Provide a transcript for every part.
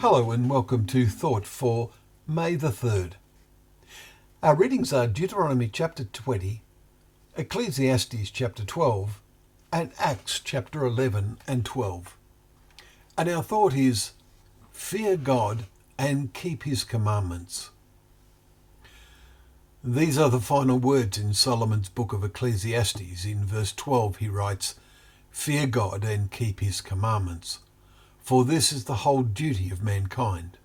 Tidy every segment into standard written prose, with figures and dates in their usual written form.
Hello and welcome to Thought for May the 3rd. Our readings are Deuteronomy chapter 20, Ecclesiastes chapter 12, and Acts chapter 11 and 12. And our thought is, fear God and keep his commandments. These are the final words in Solomon's book of Ecclesiastes. In verse 12 he writes, "Fear God and keep his commandments, for this is the whole duty of mankind."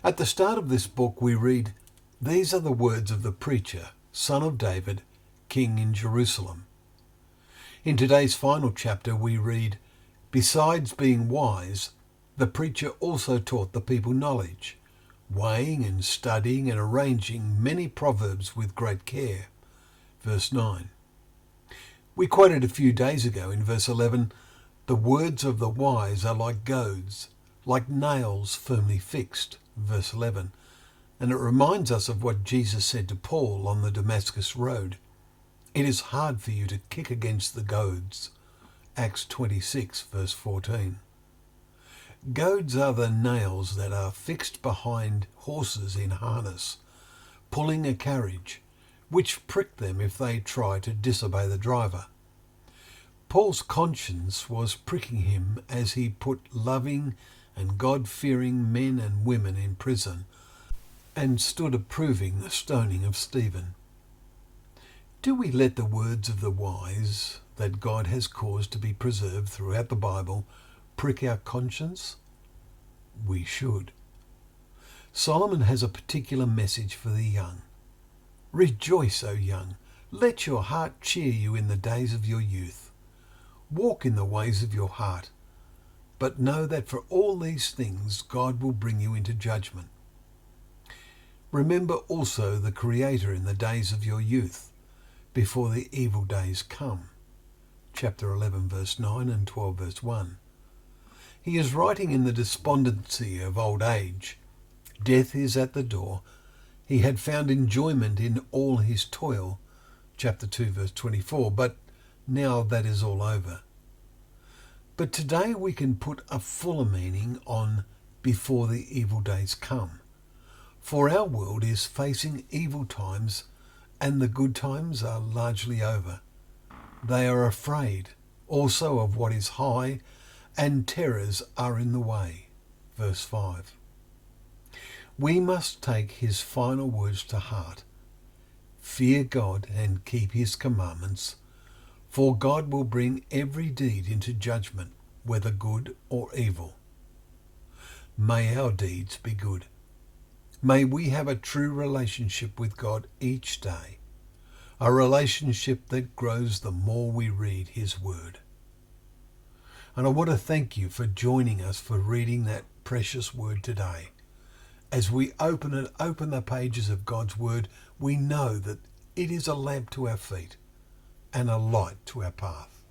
At the start of this book we read, "These are the words of the preacher, son of David, king in Jerusalem." In today's final chapter we read, "Besides being wise, the preacher also taught the people knowledge, weighing and studying and arranging many proverbs with great care." Verse 9. We quoted a few days ago in verse 11, "The words of the wise are like goads, like nails firmly fixed." Verse 11. And it reminds us of what Jesus said to Paul on the Damascus road. "It is hard for you to kick against the goads." Acts 26 verse 14. Goads are the nails that are fixed behind horses in harness, pulling a carriage, which prick them if they try to disobey the driver. Paul's conscience was pricking him as he put loving and God-fearing men and women in prison and stood approving the stoning of Stephen. Do we let the words of the wise that God has caused to be preserved throughout the Bible prick our conscience? We should. Solomon has a particular message for the young. "Rejoice, O young, let your heart cheer you in the days of your youth. Walk in the ways of your heart, but know that for all these things God will bring you into judgment. Remember also the Creator in the days of your youth, before the evil days come." Chapter 11 verse 9 and 12 verse 1. He is writing in the despondency of old age. Death is at the door. He had found enjoyment in all his toil. Chapter 2 verse 24. But now that is all over. But today we can put a fuller meaning on "before the evil days come." For our world is facing evil times and the good times are largely over. They are afraid also of what is high, and terrors are in the way. Verse 5. We must take his final words to heart. Fear God and keep his commandments, for God will bring every deed into judgment, whether good or evil. May our deeds be good. May we have a true relationship with God each day, a relationship that grows the more we read his word. And I want to thank you for joining us for reading that precious word today. As we open the pages of God's word, we know that it is a lamp to our feet and a light to our path.